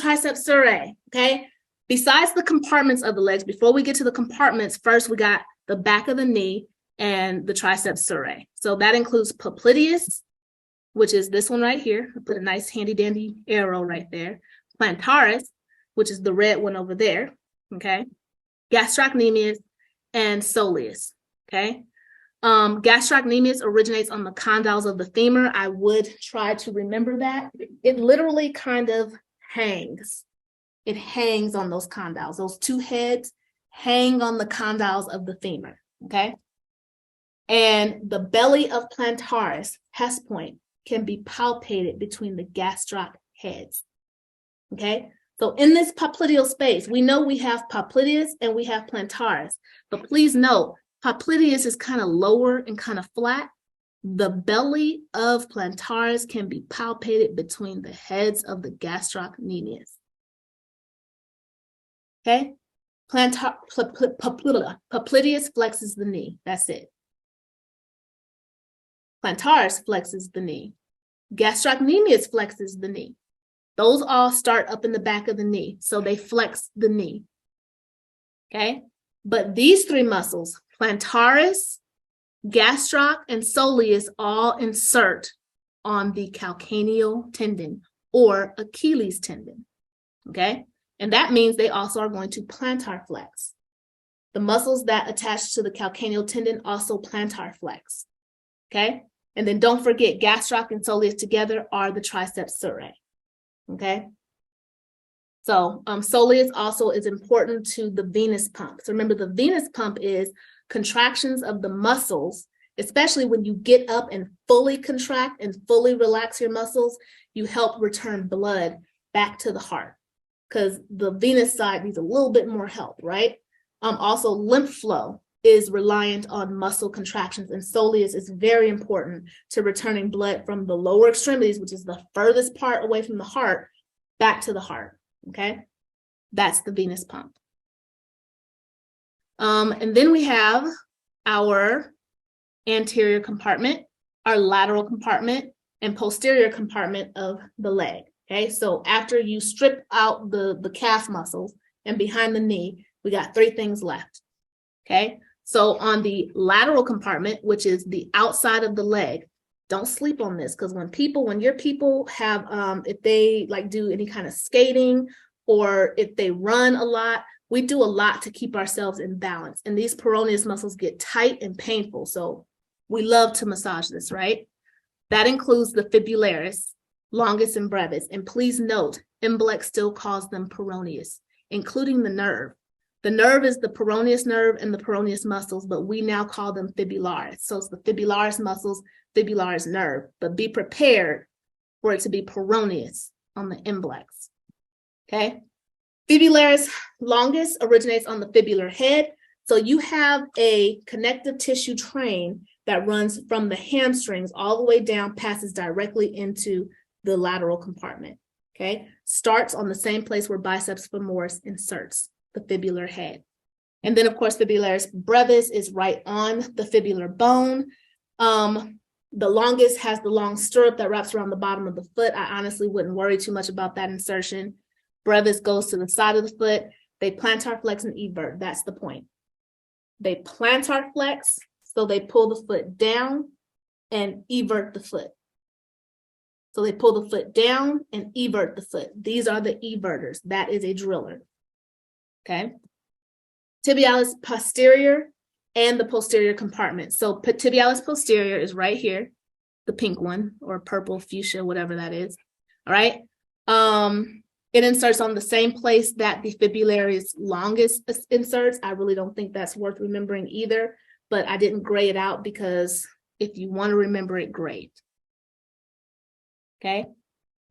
triceps surae, okay? Besides the compartments of the legs, before we get to the compartments, first we got the back of the knee and the triceps surae. So that includes popliteus, which is this one right here. I put a nice handy dandy arrow right there. Plantaris, which is the red one over there, okay? Gastrocnemius and soleus, okay? Gastrocnemius originates on the condyles of the femur. I would try to remember that. It literally kind of hangs. It hangs on those condyles. Those two heads hang on the condyles of the femur, okay? And the belly of Plantaris, Hess point, can be palpated between the gastroc heads, okay? So in this popliteal space, we know we have popliteus and we have Plantaris, but please note, popliteus is kind of lower and kind of flat. The belly of Plantaris can be palpated between the heads of the gastrocnemius. Okay? Popliteus flexes the knee. That's it. Plantaris flexes the knee. Gastrocnemius flexes the knee. Those all start up in the back of the knee, so they flex the knee. Okay? But these three muscles, Plantaris, gastroc, and soleus, all insert on the calcaneal tendon or Achilles tendon. Okay? And that means they also are going to plantar flex. The muscles that attach to the calcaneal tendon also plantar flex. Okay? And then don't forget, gastroc and soleus together are the triceps surae. Okay? So soleus also is important to the venous pump. So remember, the venous pump is contractions of the muscles, especially when you get up and fully contract and fully relax your muscles, you help return blood back to the heart because the venous side needs a little bit more help, right? Also, lymph flow is reliant on muscle contractions, and soleus is very important to returning blood from the lower extremities, which is the furthest part away from the heart, back to the heart. Okay, that's the venous pump. And then we have our anterior compartment, our lateral compartment, and posterior compartment of the leg. Okay, so after you strip out the calf muscles and behind the knee, we got three things left. Okay, so on the lateral compartment, which is the outside of the leg, don't sleep on this, because when your people have, if they like do any kind of skating or if they run a lot, we do a lot to keep ourselves in balance. And these peroneus muscles get tight and painful. So we love to massage this, right? That includes the fibularis, longus, and brevis. And please note, Emblex still calls them peroneus, including the nerve. The nerve is the peroneus nerve and the peroneus muscles, but we now call them fibularis. So it's the fibularis muscles, fibularis nerve, but be prepared for it to be peroneus on the Emblex. Okay? Fibularis longus originates on the fibular head. So you have a connective tissue train that runs from the hamstrings all the way down, passes directly into the lateral compartment. Okay? Starts on the same place where biceps femoris inserts the fibular head. And then, of course, fibularis brevis is right on the fibular bone. The longus has the long stirrup that wraps around the bottom of the foot. I honestly wouldn't worry too much about that insertion. Brevis goes to the side of the foot. They plantar flex and evert. That's the point. They plantar flex, so they pull the foot down and evert the foot. So they pull the foot down and evert the foot. These are the everters. That is a driller. Okay. Tibialis posterior and the posterior compartment. So tibialis posterior is right here, the pink one, or purple fuchsia, whatever that is. All right. It inserts on the same place that the fibularis longus inserts. I really don't think that's worth remembering either, but I didn't gray it out because if you want to remember it, great. Okay.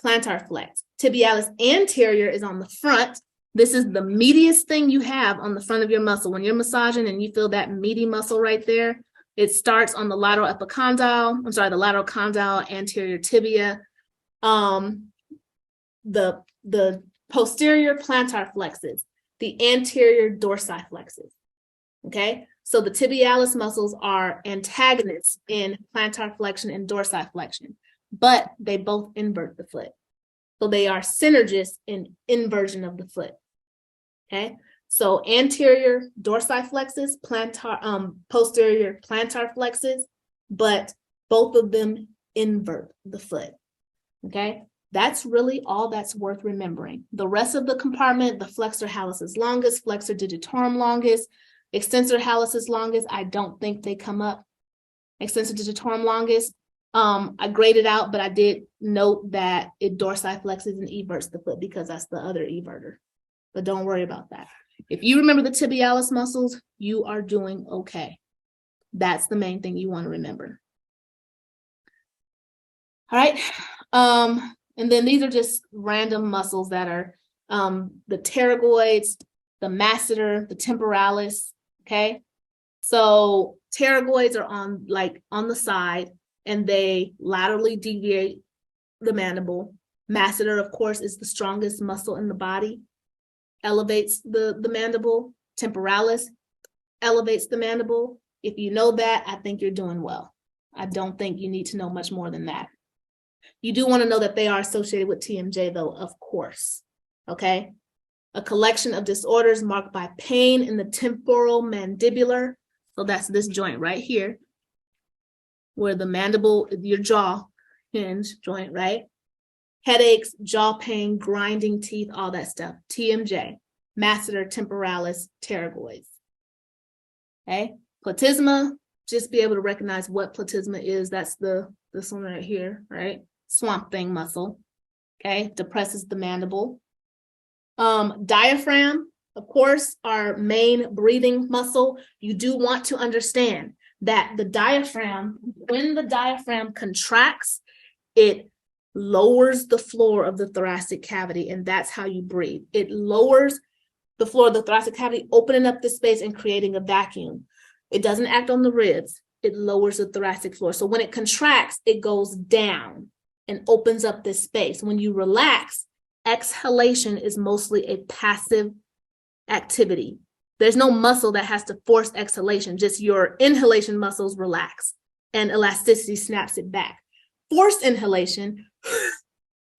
Plantar flex. Tibialis anterior is on the front. This is the meatiest thing you have on the front of your muscle. When you're massaging and you feel that meaty muscle right there, it starts on the lateral epicondyle. The lateral condyle, anterior tibia. The posterior plantar flexes, the anterior dorsiflexes. Okay, so the tibialis muscles are antagonists in plantar flexion and dorsiflexion, but they both invert the foot. So they are synergists in inversion of the foot. Okay. So anterior dorsiflexus, posterior plantar flexus, but both of them invert the foot. Okay. That's really all that's worth remembering. The rest of the compartment, the flexor hallucis longus, flexor digitorum longus, extensor hallucis longus, I don't think they come up. Extensor digitorum longus, I graded out, but I did note that it dorsiflexes and everts the foot because that's the other everter. But don't worry about that. If you remember the tibialis muscles, you are doing okay. That's the main thing you want to remember. All right. And then these are just random muscles that are the pterygoids, the masseter, the temporalis. Okay. So pterygoids are on the side and they laterally deviate the mandible. Masseter, of course, is the strongest muscle in the body, elevates the mandible. Temporalis elevates the mandible. If you know that, I think you're doing well. I don't think you need to know much more than that. You do want to know that they are associated with TMJ, though, of course. Okay. A collection of disorders marked by pain in the temporal mandibular. So that's this joint right here, where the mandible, your jaw hinge joint, right? Headaches, jaw pain, grinding teeth, all that stuff. TMJ, masseter, temporalis, pterygoids. Okay. Platysma, just be able to recognize what platysma is. That's this one right here, right? Swamp thing muscle. Okay. Depresses the mandible. Diaphragm, of course, our main breathing muscle. You do want to understand that the diaphragm, when the diaphragm contracts, it lowers the floor of the thoracic cavity, and that's how you breathe. It lowers the floor of the thoracic cavity, opening up the space and creating a vacuum. It doesn't act on the ribs. It lowers the thoracic floor. So when it contracts, it goes down and opens up this space. When you relax, exhalation is mostly a passive activity. There's no muscle that has to force exhalation, just your inhalation muscles relax and elasticity snaps it back. Forced inhalation,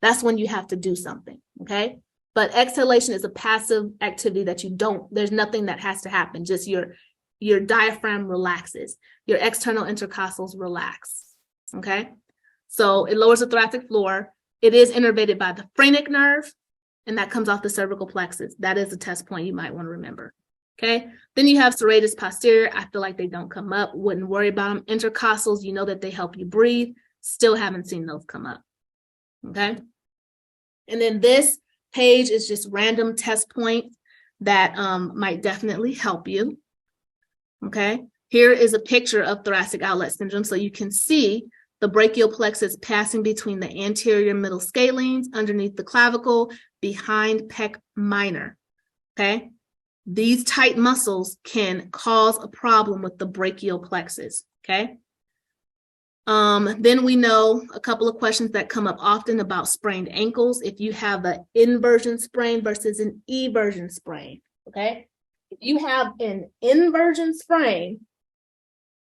that's when you have to do something, okay? But exhalation is a passive activity that there's nothing that has to happen, just your diaphragm relaxes, your external intercostals relax, okay? So it lowers the thoracic floor. It is innervated by the phrenic nerve, and that comes off the cervical plexus. That is a test point you might want to remember. Okay. Then you have serratus posterior. I feel like they don't come up. Wouldn't worry about them. Intercostals, you know that they help you breathe. Still haven't seen those come up. Okay. And then this page is just random test points that might definitely help you. Okay. Here is a picture of thoracic outlet syndrome. So you can see the brachial plexus passing between the anterior middle scalenes, underneath the clavicle, behind pec minor. Okay. These tight muscles can cause a problem with the brachial plexus. Okay. Then we know a couple of questions that come up often about sprained ankles. If you have an inversion sprain versus an eversion sprain. Okay. If you have an inversion sprain,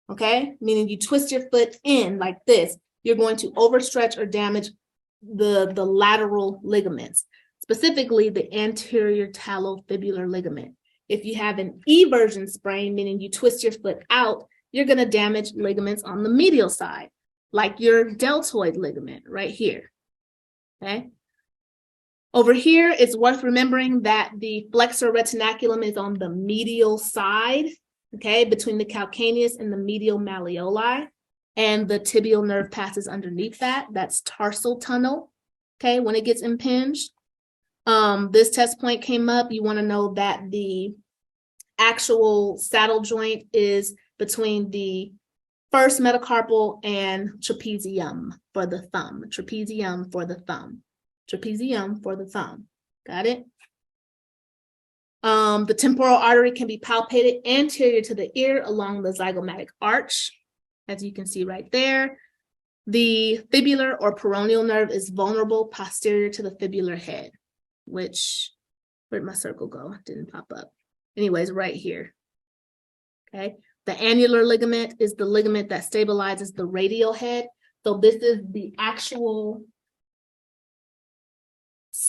okay, meaning you twist your foot in like this, you're going to overstretch or damage the lateral ligaments, specifically the anterior talofibular ligament. If you have an eversion sprain, meaning you twist your foot out, you're going to damage ligaments on the medial side, like your deltoid ligament right here. Okay. Over here, it's worth remembering that the flexor retinaculum is on the medial side, okay, between the calcaneus and the medial malleoli, and the tibial nerve passes underneath that. That's tarsal tunnel, okay, when it gets impinged. This test point came up. You want to know that the actual saddle joint is between the first metacarpal and trapezium for the thumb. Trapezium for the thumb. Trapezium for the thumb. Got it? The temporal artery can be palpated anterior to the ear along the zygomatic arch, as you can see right there. The fibular or peroneal nerve is vulnerable posterior to the fibular head, which, where'd my circle go? It didn't pop up. Anyways, right here. Okay. The annular ligament is the ligament that stabilizes the radial head. So this is the actual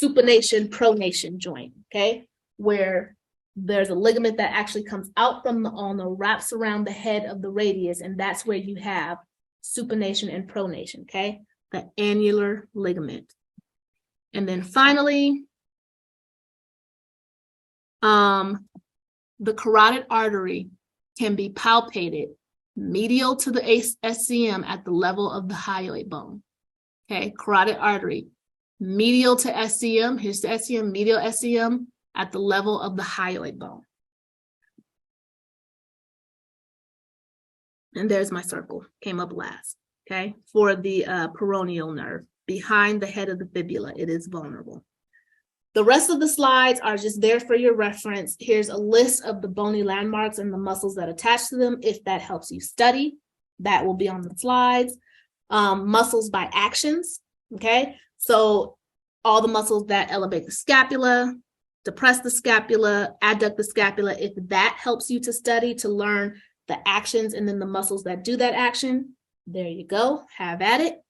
supination, pronation joint, okay? Where there's a ligament that actually comes out from the ulna, wraps around the head of the radius, and that's where you have supination and pronation, okay? The annular ligament. And then finally, the carotid artery can be palpated medial to the SCM at the level of the hyoid bone. Okay, carotid artery, medial to SCM, here's the SCM, medial SCM at the level of the hyoid bone. And there's my circle, came up last, okay, for the peroneal nerve, behind the head of the fibula, it is vulnerable. The rest of the slides are just there for your reference. Here's a list of the bony landmarks and the muscles that attach to them. If that helps you study, that will be on the slides. Muscles by actions, okay? So all the muscles that elevate the scapula, depress the scapula, adduct the scapula, if that helps you to study, to learn the actions and then the muscles that do that action, there you go, have at it.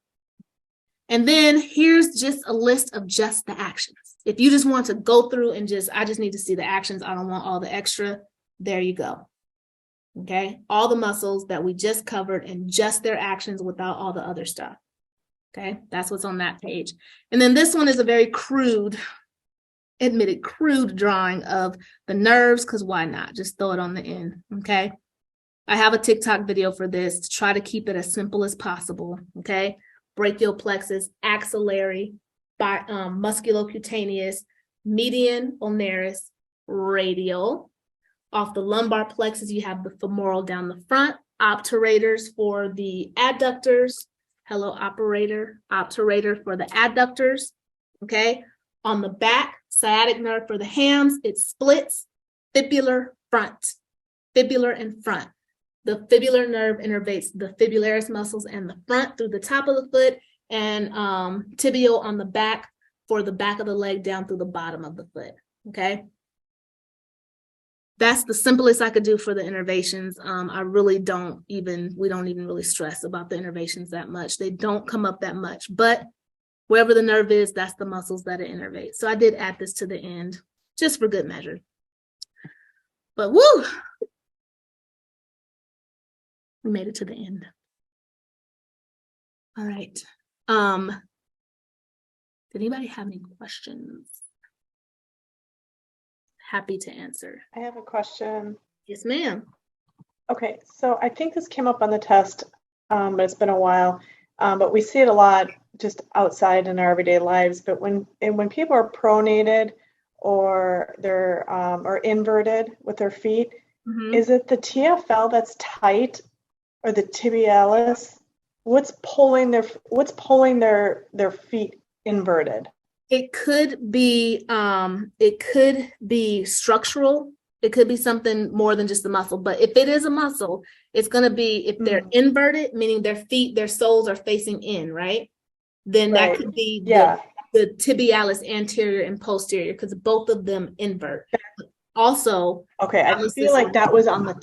And then here's just a list of just the actions. If you just want to go through and I just need to see the actions, I don't want all the extra, there you go. Okay, all the muscles that we just covered and just their actions without all the other stuff. Okay, that's what's on that page. And then this one is a very crude, admitted crude drawing of the nerves, because why not? Just throw it on the end, okay? I have a TikTok video for this to try to keep it as simple as possible, okay? Brachial plexus, axillary, musculocutaneous, median ulnaris, radial. Off the lumbar plexus, you have the femoral down the front, obturators for the adductors. Hello, operator, obturator for the adductors, okay? On the back, sciatic nerve for the hams, it splits, fibular front, fibular and front. The fibular nerve innervates the fibularis muscles and the front through the top of the foot, and tibial on the back for the back of the leg down through the bottom of the foot, okay? That's the simplest I could do for the innervations. We don't even really stress about the innervations that much. They don't come up that much, but wherever the nerve is, that's the muscles that it innervates. So I did add this to the end just for good measure. But woo, we made it to the end. All right. Did anybody have any questions? Happy to answer. I have a question. Yes, ma'am. Okay, so I think this came up on the test, but it's been a while. But we see it a lot just outside in our everyday lives. But when people are pronated or they're or inverted with their feet, is it the TFL that's tight or the tibialis? What's pulling their feet inverted? It could be structural. It could be something more than just the muscle. But if it is a muscle, it's going to be, if they're inverted, meaning their feet, their soles are facing in, right? Then that could be the tibialis anterior and posterior, because both of them invert. Also, okay, I feel like that was on the.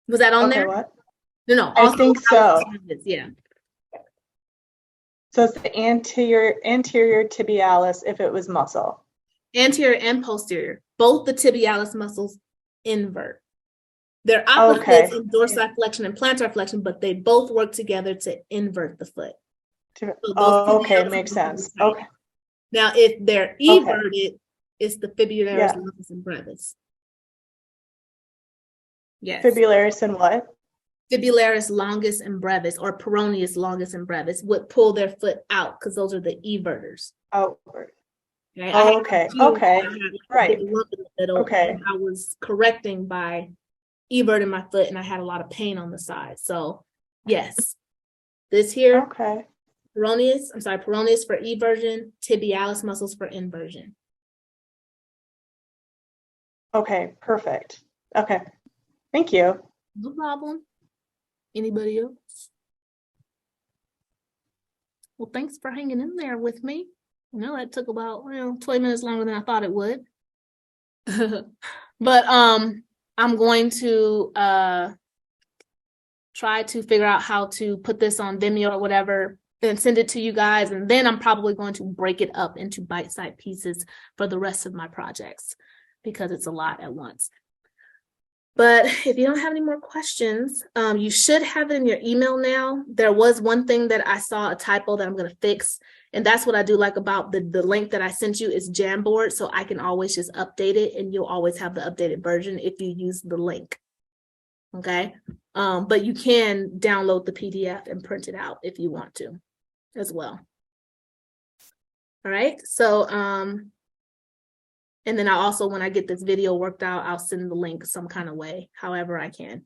Was that on there? What? No. I think so. Yeah. So it's the anterior tibialis if it was muscle. Anterior and posterior. Both the tibialis muscles invert. They're opposites in dorsiflexion and plantar flexion, but they both work together to invert the foot. Okay, makes sense. Okay. Now, if they're everted, it's the fibularis longus and brevis. Yes. Fibularis and what? Fibularis longus and brevis, or peroneus longus and brevis, would pull their foot out because those are the everters. Outward. Okay. Right. Okay. I was correcting by everting my foot, and I had a lot of pain on the side. So, yes, this here. Okay. Peroneus for eversion, tibialis muscles for inversion. Okay, perfect. Okay. Thank you. No problem. Anybody else? Well, thanks for hanging in there with me. I know that took about 20 minutes longer than I thought it would. But I'm going to try to figure out how to put this on Vimeo or whatever and send it to you guys. And then I'm probably going to break it up into bite-sized pieces for the rest of my projects because it's a lot at once. But if you don't have any more questions, you should have it in your email now. There was one thing that I saw a typo that I'm going to fix. And that's what I do like about the link that I sent you is Jamboard. So I can always just update it and you'll always have the updated version if you use the link. Okay. But you can download the PDF and print it out if you want to as well. All right. So, and then I also, when I get this video worked out, I'll send the link some kind of way, however I can.